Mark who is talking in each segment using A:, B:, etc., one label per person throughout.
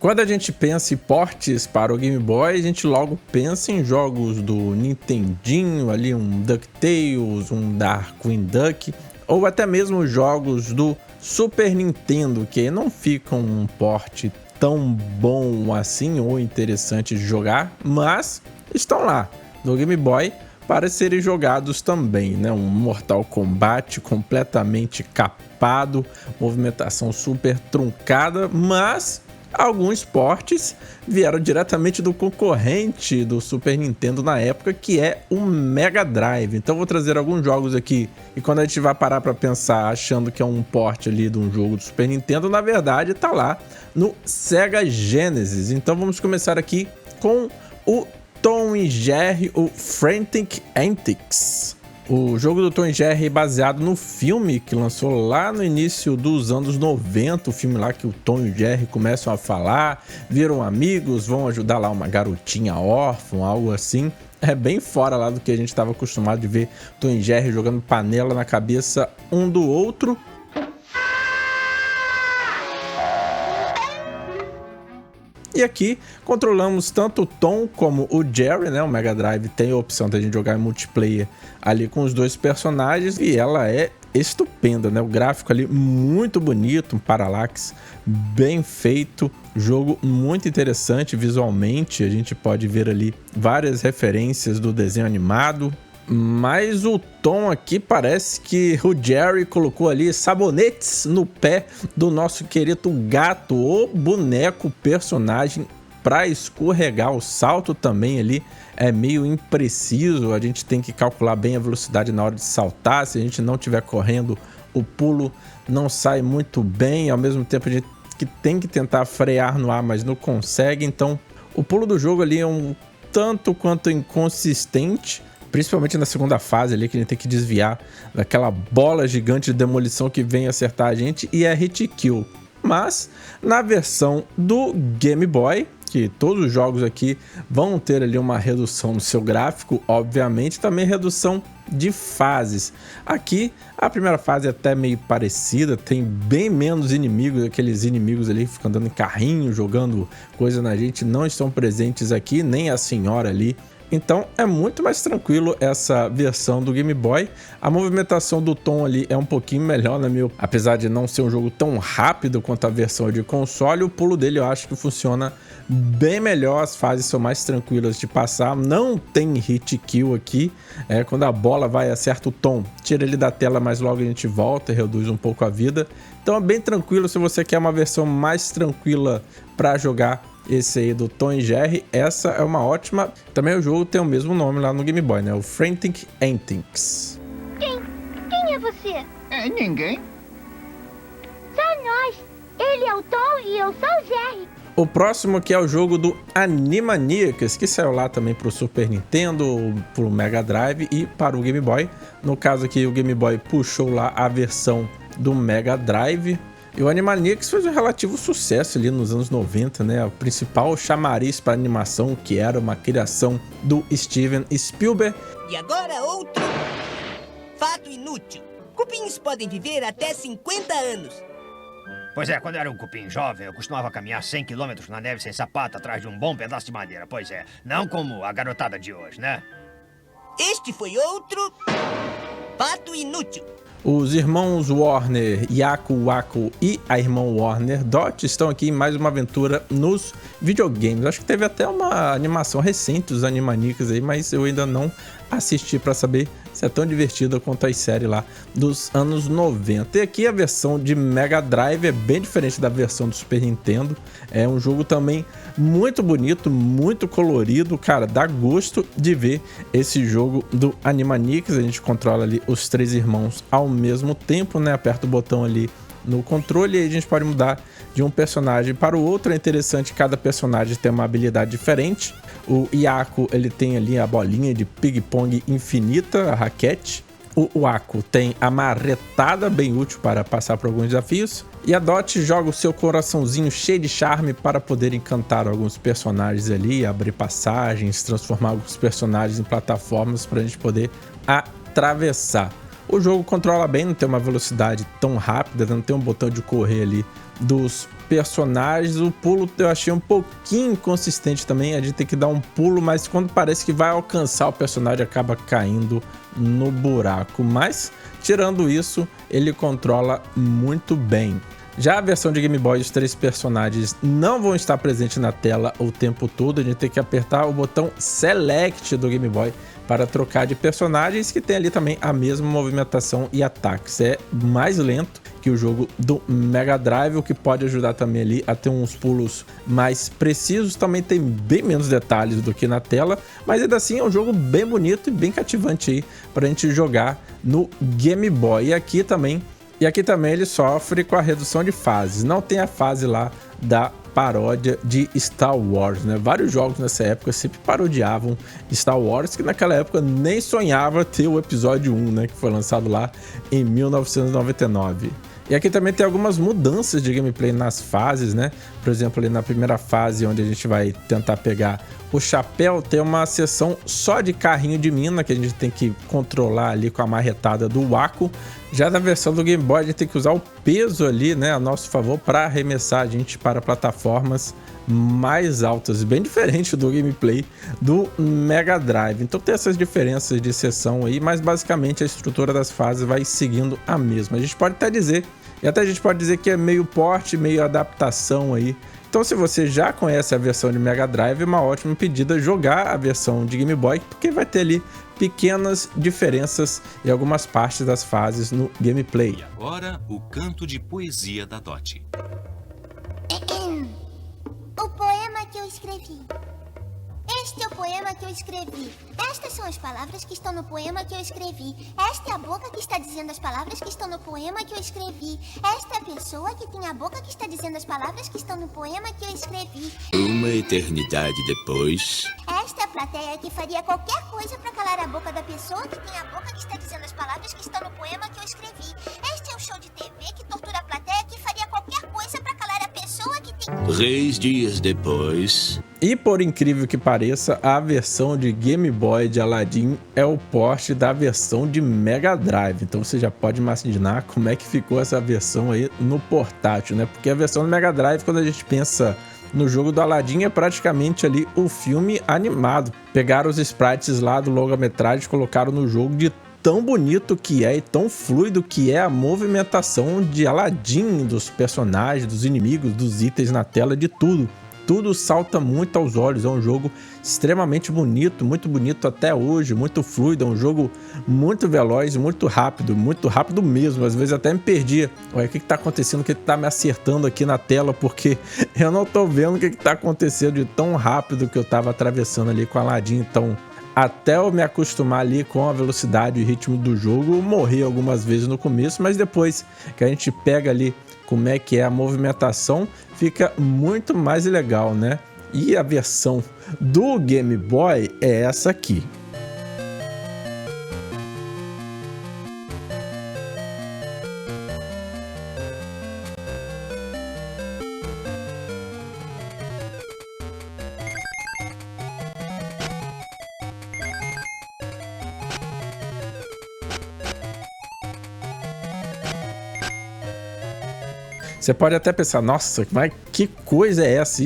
A: Quando a gente pensa em portes para o Game Boy, a gente logo pensa em jogos do Nintendinho, ali um DuckTales, um Darkwing Duck, ou até mesmo jogos do Super Nintendo, que não ficam um porte tão bom assim ou interessante de jogar, mas estão lá no Game Boy para serem jogados também, né? Um Mortal Kombat completamente capado, movimentação super truncada, mas alguns portes vieram diretamente do concorrente do Super Nintendo na época, que é o Mega Drive. Então vou trazer alguns jogos aqui, e quando a gente vai parar para pensar achando que é um port ali de um jogo do Super Nintendo, na verdade tá lá no Sega Genesis. Então vamos começar aqui com o Tom e Jerry, o Frantic Antics. O jogo do Tom e Jerry é baseado no filme que lançou lá no início dos anos 90, o filme lá que o Tom e o Jerry começam a falar, viram amigos, vão ajudar lá uma garotinha órfã, algo assim. É bem fora lá do que a gente estava acostumado de ver Tom e Jerry jogando panela na cabeça um do outro. E aqui controlamos tanto o Tom como o Jerry, né? O Mega Drive tem a opção da gente jogar em multiplayer ali com os dois personagens, e ela é estupenda, né? O gráfico ali muito bonito, um parallax bem feito, jogo muito interessante visualmente, a gente pode ver ali várias referências do desenho animado. Mas o Tom aqui parece que o Jerry colocou ali sabonetes no pé do nosso querido gato, o boneco personagem, para escorregar. O salto também ali é meio impreciso, a gente tem que calcular bem a velocidade na hora de saltar. Se a gente não estiver correndo, o pulo não sai muito bem, ao mesmo tempo a gente tem que tentar frear no ar, mas não consegue. Então o pulo do jogo ali é um tanto quanto inconsistente, principalmente na segunda fase ali, que a gente tem que desviar daquela bola gigante de demolição que vem acertar a gente, e é hit kill. Mas na versão do Game Boy, que todos os jogos aqui vão ter ali uma redução no seu gráfico, obviamente, também redução de fases. Aqui a primeira fase é até meio parecida, tem bem menos inimigos, aqueles inimigos ali que ficam andando em carrinho, jogando coisa na gente, não estão presentes aqui, nem a senhora ali. Então é muito mais tranquilo essa versão do Game Boy. A movimentação do Tom ali é um pouquinho melhor, apesar de não ser um jogo tão rápido quanto a versão de console, o pulo dele eu acho que funciona bem melhor, as fases são mais tranquilas de passar, não tem hit kill aqui, quando a bola vai e acerta o Tom, tira ele da tela, mas logo a gente volta e reduz um pouco a vida. Então é bem tranquilo se você quer uma versão mais tranquila para jogar esse aí do Tom e Jerry, essa é uma ótima. Também o jogo tem o mesmo nome lá no Game Boy, né? O Frantic Antics.
B: Quem é você?
C: É ninguém.
B: Só nós. Ele é o Tom e eu sou o Jerry.
A: O próximo aqui é o jogo do Animaniacs, que saiu lá também para o Super Nintendo, para o Mega Drive e para o Game Boy. No caso aqui, o Game Boy puxou lá a versão do Mega Drive. E o Animaniacs fez um relativo sucesso ali nos anos 90, né? O principal chamariz para animação, que era uma criação do Steven Spielberg.
D: E agora outro fato inútil. Cupins podem viver até 50 anos.
C: Pois é, quando eu era um cupim jovem, eu costumava caminhar 100 km na neve sem sapato atrás de um bom pedaço de madeira. Pois é, não como a garotada de hoje, né?
D: Este foi outro fato inútil.
A: Os irmãos Warner, Yaku Waku e a irmã Warner Dot estão aqui em mais uma aventura nos videogames. Acho que teve até uma animação recente dos Animaniacs aí, mas eu ainda não assisti para saber se é tão divertida quanto as séries lá dos anos 90. E aqui a versão de Mega Drive é bem diferente da versão do Super Nintendo. É um jogo também muito bonito, muito colorido, cara, dá gosto de ver esse jogo do Animaniacs. A gente controla ali os três irmãos ao mesmo tempo, né? Aperta o botão ali no controle e aí a gente pode mudar de um personagem para o outro. É interessante, cada personagem tem uma habilidade diferente. O Yaku, ele tem ali a bolinha de ping-pong infinita, a raquete. O Waku tem a marretada, bem útil para passar por alguns desafios. E a Dot joga o seu coraçãozinho cheio de charme para poder encantar alguns personagens ali, abrir passagens, transformar alguns personagens em plataformas para a gente poder atravessar. O jogo controla bem, não tem uma velocidade tão rápida, não tem um botão de correr ali dos personagens. O pulo eu achei um pouquinho inconsistente também. A gente tem que dar um pulo, mas quando parece que vai alcançar o personagem, acaba caindo no buraco. Mas, tirando isso, ele controla muito bem. Já a versão de Game Boy, os 3 personagens não vão estar presentes na tela o tempo todo. A gente tem que apertar o botão Select do Game Boy para trocar de personagens, que tem ali também a mesma movimentação e ataques. É mais lento que o jogo do Mega Drive, o que pode ajudar também ali a ter uns pulos mais precisos. Também tem bem menos detalhes do que na tela, mas ainda assim é um jogo bem bonito e bem cativante aí para a gente jogar no Game Boy. E aqui também ele sofre com a redução de fases. Não tem a fase lá da paródia de Star Wars, né? Vários jogos nessa época sempre parodiavam Star Wars, que naquela época nem sonhava ter o episódio 1, né? Que foi lançado lá em 1999. E aqui também tem algumas mudanças de gameplay nas fases, né? Por exemplo, ali na primeira fase, onde a gente vai tentar pegar o chapéu, tem uma seção só de carrinho de mina, que a gente tem que controlar ali com a marretada do Waco. Já na versão do Game Boy, a gente tem que usar o peso ali, né, a nosso favor, para arremessar a gente para plataformas mais altas, bem diferente do gameplay do Mega Drive. Então tem essas diferenças de seção aí, mas basicamente a estrutura das fases vai seguindo a mesma. A gente pode até dizer, que é meio porte, meio adaptação aí. Então, se você já conhece a versão de Mega Drive, é uma ótima pedida jogar a versão de Game Boy, porque vai ter ali pequenas diferenças em algumas partes das fases no gameplay.
E: E agora, o canto de poesia da Dot.
B: O poema que eu escrevi. Este é o poema que eu escrevi. Estas são as palavras que estão no poema que eu escrevi. Esta é a boca que está dizendo as palavras que estão no poema que eu escrevi. Esta é a pessoa que tem a boca que está dizendo as palavras que estão no poema que eu escrevi.
F: Uma eternidade depois...
B: Esta é a plateia que faria qualquer coisa para calar a boca da pessoa que tem a boca que está dizendo as palavras que estão no poema que eu escrevi. Este é o show de TV que tortura a plateia que faria qualquer coisa para calar a pessoa que tem...
F: 3 dias depois...
A: E por incrível que pareça, a versão de Game Boy de Aladdin é o porte da versão de Mega Drive. Então você já pode imaginar como é que ficou essa versão aí no portátil, né? Porque a versão do Mega Drive, quando a gente pensa no jogo do Aladdin, é praticamente ali o filme animado. Pegaram os sprites lá do longa-metragem e colocaram no jogo, de tão bonito que é e tão fluido que é a movimentação de Aladdin, dos personagens, dos inimigos, dos itens na tela, de tudo. Tudo salta muito aos olhos. É um jogo extremamente bonito, muito bonito até hoje, muito fluido. É um jogo muito veloz, muito rápido mesmo. Às vezes até me perdia. Olha, o que está acontecendo? O que está me acertando aqui na tela? Porque eu não estou vendo o que está acontecendo de tão rápido que eu estava atravessando ali com a Aladdin. Então, até eu me acostumar ali com a velocidade e ritmo do jogo, eu morri algumas vezes no começo, mas depois que a gente pega ali como é que é a movimentação, fica muito mais legal, né? E a versão do Game Boy é essa aqui. Você pode até pensar, nossa, mas que coisa é essa?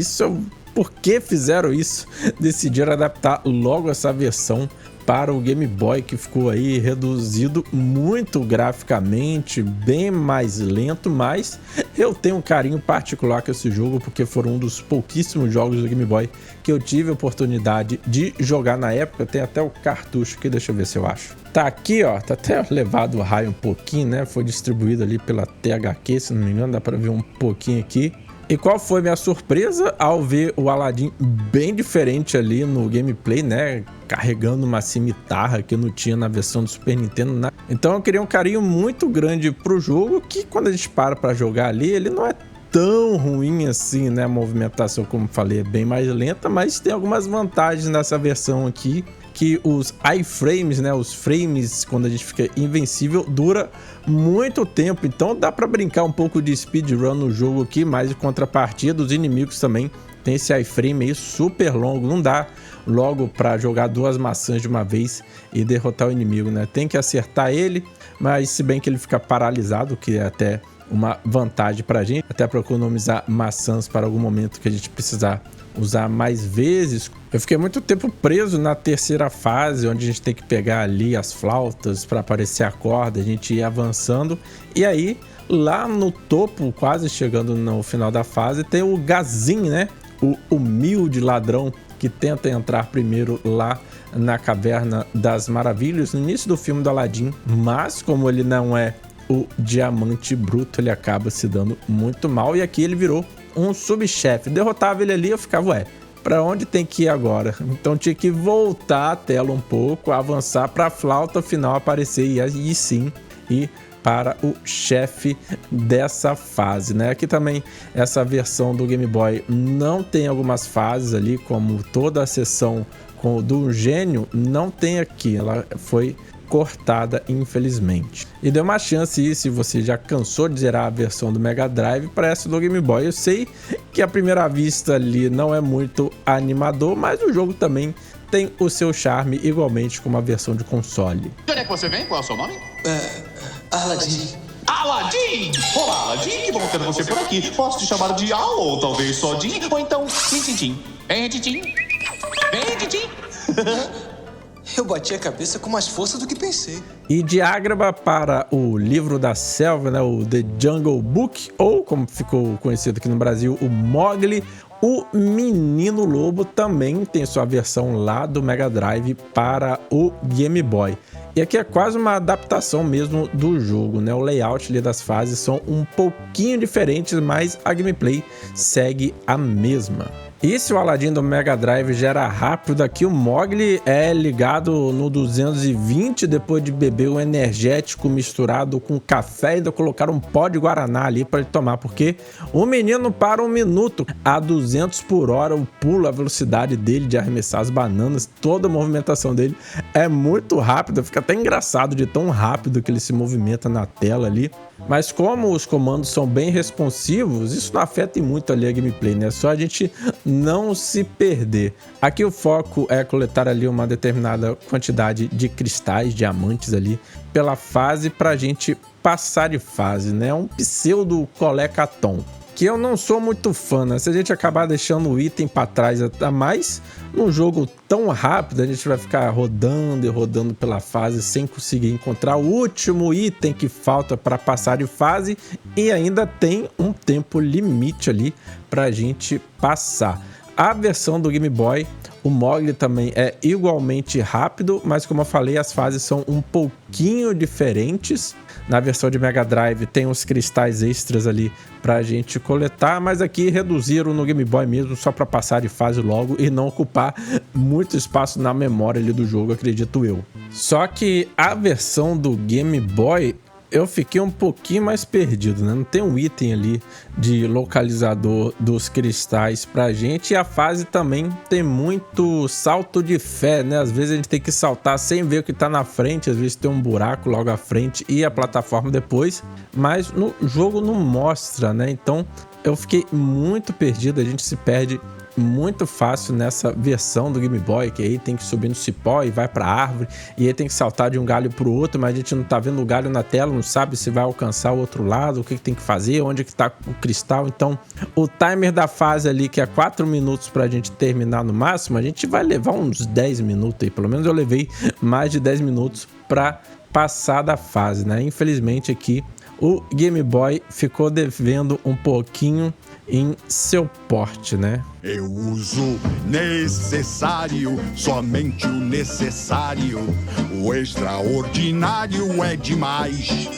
A: Por que fizeram isso? Decidiram adaptar logo essa versão para o Game Boy, que ficou aí reduzido muito graficamente, bem mais lento, mas eu tenho um carinho particular com esse jogo, porque foram um dos pouquíssimos jogos do Game Boy que eu tive a oportunidade de jogar na época. Tem até o cartucho aqui, deixa eu ver se eu acho. Tá aqui, ó, tá até levado o raio um pouquinho, né? Foi distribuído ali pela THQ, se não me engano, dá pra ver um pouquinho aqui. E qual foi minha surpresa ao ver o Aladdin bem diferente ali no gameplay, né? Carregando uma cimitarra que não tinha na versão do Super Nintendo, né? Então eu queria um carinho muito grande pro jogo, que quando a gente para jogar ali, ele não é tão ruim assim, né? A movimentação, como falei, é bem mais lenta, mas tem algumas vantagens nessa versão aqui, que os iframes, né, os frames, quando a gente fica invencível, dura muito tempo. Então dá pra brincar um pouco de speedrun no jogo aqui, mas em contrapartida, os inimigos também tem esse iframe aí super longo. Não dá logo pra jogar 2 maçãs de uma vez e derrotar o inimigo, né? Tem que acertar ele, mas se bem que ele fica paralisado, que é até uma vantagem pra gente, até para economizar maçãs para algum momento que a gente precisar usar mais vezes. Eu fiquei muito tempo preso na terceira fase, onde a gente tem que pegar ali as flautas para aparecer a corda, a gente ir avançando. E aí, lá no topo, quase chegando no final da fase, tem o Gazin, né? O humilde ladrão que tenta entrar primeiro lá na Caverna das Maravilhas, no início do filme do Aladdin. Mas como ele não é o diamante bruto, ele acaba se dando muito mal. E aqui ele virou um subchefe. Derrotava ele ali, eu ficava, ué, pra onde tem que ir agora? Então tinha que voltar a tela um pouco, avançar pra flauta final aparecer e aí sim ir para o chefe dessa fase, né? Aqui também essa versão do Game Boy não tem algumas fases ali, como toda a sessão do gênio, não tem aqui. Ela foi cortada, infelizmente. E deu uma chance aí, se você já cansou de zerar a versão do Mega Drive, para essa do Game Boy. Eu sei que à primeira vista ali não é muito animador, mas o jogo também tem o seu charme, igualmente como a versão de console.
G: De onde é que você vem? Qual é o seu nome?
H: Aladdin.
G: Aladdin! Olá, Aladdin, que bom ter você por aqui. Posso te chamar de Al, ou talvez só Din, ou então Tintin. Vem, Tintin. Vem, Tintin.
H: Eu bati a cabeça com mais força do que pensei.
A: E de Agrabah para o Livro da Selva, né, o The Jungle Book, ou como ficou conhecido aqui no Brasil, o Mowgli, o Menino Lobo também tem sua versão lá do Mega Drive para o Game Boy. E aqui é quase uma adaptação mesmo do jogo, né? O layout ali das fases são um pouquinho diferentes, mas a gameplay segue a mesma. E se o Aladdin do Mega Drive já era rápido, aqui o Mowgli é ligado no 220 depois de beber um energético misturado com café e ainda colocar um pó de guaraná ali para ele tomar, porque o menino para um minuto a 200 por hora, o pulo, a velocidade dele de arremessar as bananas, toda a movimentação dele é muito rápida, fica até engraçado de tão rápido que ele se movimenta na tela ali. Mas como os comandos são bem responsivos, isso não afeta muito ali a gameplay, né? É só a gente não se perder. Aqui o foco é coletar ali uma determinada quantidade de cristais, diamantes ali pela fase pra gente passar de fase, né? Um pseudo Colecaton, que eu não sou muito fã, né? Se a gente acabar deixando o item para trás a mais, num jogo tão rápido, a gente vai ficar rodando e rodando pela fase sem conseguir encontrar o último item que falta para passar de fase, e ainda tem um tempo limite ali para a gente passar. A versão do Game Boy, o Mowgli também é igualmente rápido, mas como eu falei, as fases são um pouquinho diferentes. Na versão de Mega Drive tem os cristais extras ali pra gente coletar, mas aqui reduziram no Game Boy mesmo, só para passar de fase logo e não ocupar muito espaço na memória ali do jogo, acredito eu. Só que a versão do Game Boy eu fiquei um pouquinho mais perdido, né? Não tem um item ali de localizador dos cristais pra gente, e a fase também tem muito salto de fé, né? Às vezes a gente tem que saltar sem ver o que tá na frente, às vezes tem um buraco logo à frente e a plataforma depois, mas no jogo não mostra, né? Então eu fiquei muito perdido, a gente se perde muito fácil nessa versão do Game Boy, que aí tem que subir no cipó e vai pra árvore, e aí tem que saltar de um galho pro outro, mas a gente não tá vendo o galho na tela, não sabe se vai alcançar o outro lado, o que tem que fazer, onde que tá o cristal. Então o timer da fase ali, que é 4 minutos pra gente terminar no máximo, a gente vai levar uns 10 minutos aí, pelo menos eu levei mais de 10 minutos pra passar da fase, né? Infelizmente aqui o Game Boy ficou devendo um pouquinho em seu porte, né?
I: Eu uso necessário, somente o necessário. O extraordinário é demais.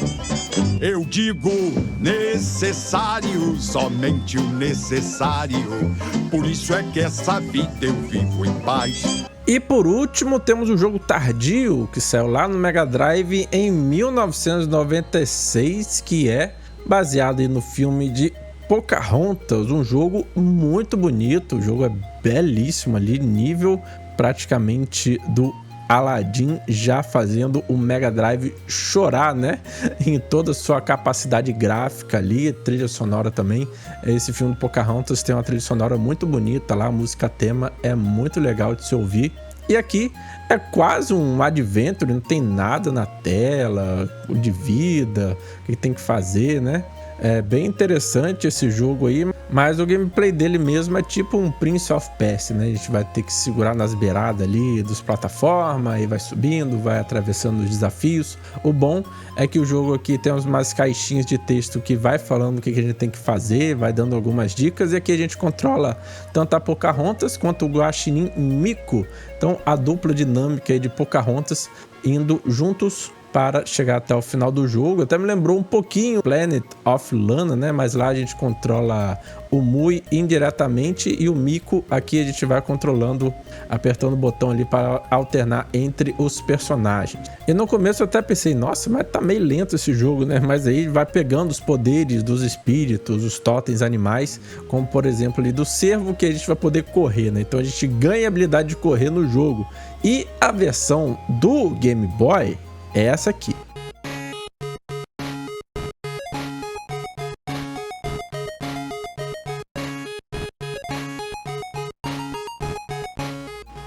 I: Eu digo necessário, somente o necessário. Por isso é que essa vida eu vivo em paz.
A: E por último temos o jogo tardio, que saiu lá no Mega Drive em 1996, que é baseado aí no filme de Pocahontas, um jogo muito bonito, o jogo é belíssimo ali, nível praticamente do Aladdin, já fazendo o Mega Drive chorar, né? Em toda a sua capacidade gráfica ali, trilha sonora também. Esse filme do Pocahontas tem uma trilha sonora muito bonita lá, a música tema é muito legal de se ouvir. E aqui é quase um adventure, não tem nada na tela, de vida, o que tem que fazer, né? É bem interessante esse jogo aí, mas o gameplay dele mesmo é tipo um Prince of Persia, né? A gente vai ter que segurar nas beiradas ali dos plataformas, e vai subindo, vai atravessando os desafios. O bom é que o jogo aqui tem umas caixinhas de texto que vai falando o que a gente tem que fazer, vai dando algumas dicas, e aqui a gente controla tanto a Pocahontas quanto o Guaxinim Mico. Então a dupla dinâmica aí de Pocahontas indo juntos para chegar até o final do jogo. Até me lembrou um pouquinho Planet of Lana, né? Mas lá a gente controla o Mui indiretamente e o Mico aqui a gente vai controlando, apertando o botão ali para alternar entre os personagens. E no começo eu até pensei, nossa, mas tá meio lento esse jogo, né? Mas aí vai pegando os poderes dos espíritos, os totens animais, como por exemplo ali do cervo, que a gente vai poder correr, né? Então a gente ganha a habilidade de correr no jogo. E a versão do Game Boy é essa aqui.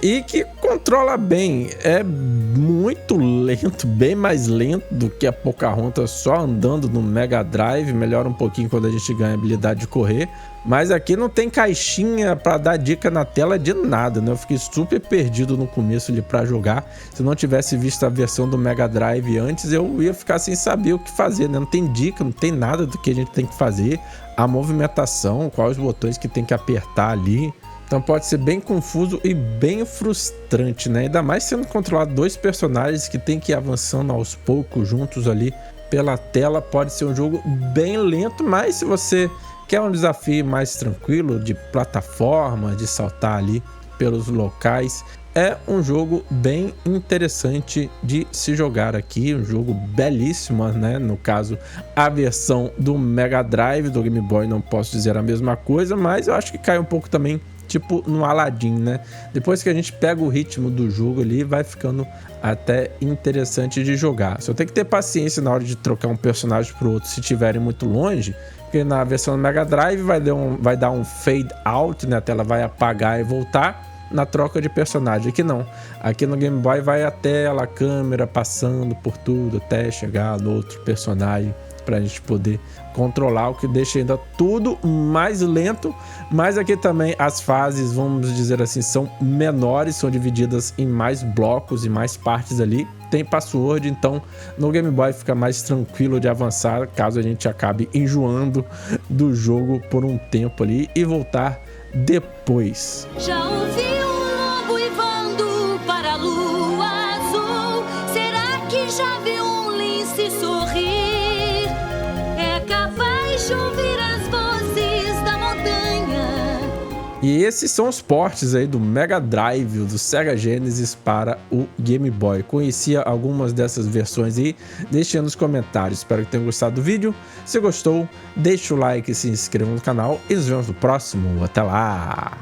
A: E que controla bem, é muito lento, bem mais lento do que a Pocahontas só andando no Mega Drive, melhora um pouquinho quando a gente ganha a habilidade de correr, mas aqui não tem caixinha para dar dica na tela de nada, né? Eu fiquei super perdido no começo ali para jogar. Se eu não tivesse visto a versão do Mega Drive antes, eu ia ficar sem saber o que fazer, né? Não tem dica, não tem nada do que a gente tem que fazer, a movimentação, quais os botões que tem que apertar ali. Então pode ser bem confuso e bem frustrante, né? Ainda mais sendo controlado dois personagens que tem que ir avançando aos poucos juntos ali pela tela. Pode ser um jogo bem lento, mas se você quer um desafio mais tranquilo de plataforma, de saltar ali pelos locais, é um jogo bem interessante de se jogar aqui, um jogo belíssimo, né? No caso, a versão do Mega Drive, do Game Boy não posso dizer a mesma coisa, mas eu acho que cai um pouco também tipo no Aladdin, né? Depois que a gente pega o ritmo do jogo ali, vai ficando até interessante de jogar. Só tem que ter paciência na hora de trocar um personagem pro outro se estiverem muito longe, porque na versão do Mega Drive vai dar um fade out, né? A tela vai apagar e voltar na troca de personagem. Aqui não. Aqui no Game Boy vai a tela, a câmera passando por tudo até chegar no outro personagem, para a gente poder controlar, o que deixa ainda tudo mais lento. Mas aqui também as fases, vamos dizer assim, são menores, são divididas em mais blocos e mais partes ali. Tem password, então no Game Boy fica mais tranquilo de avançar, caso a gente acabe enjoando do jogo por um tempo ali e voltar depois.
J: Já ouvi um lobo uivando para a lua azul. Será que já viu um lince sorrir? É capaz de ouvir as vozes da montanha.
A: E esses são os portes aí do Mega Drive, do Sega Genesis para o Game Boy. Conhecia algumas dessas versões aí? Deixe aí nos comentários. Espero que tenham gostado do vídeo. Se gostou, deixa o like e se inscreva no canal. E nos vemos no próximo. Até lá!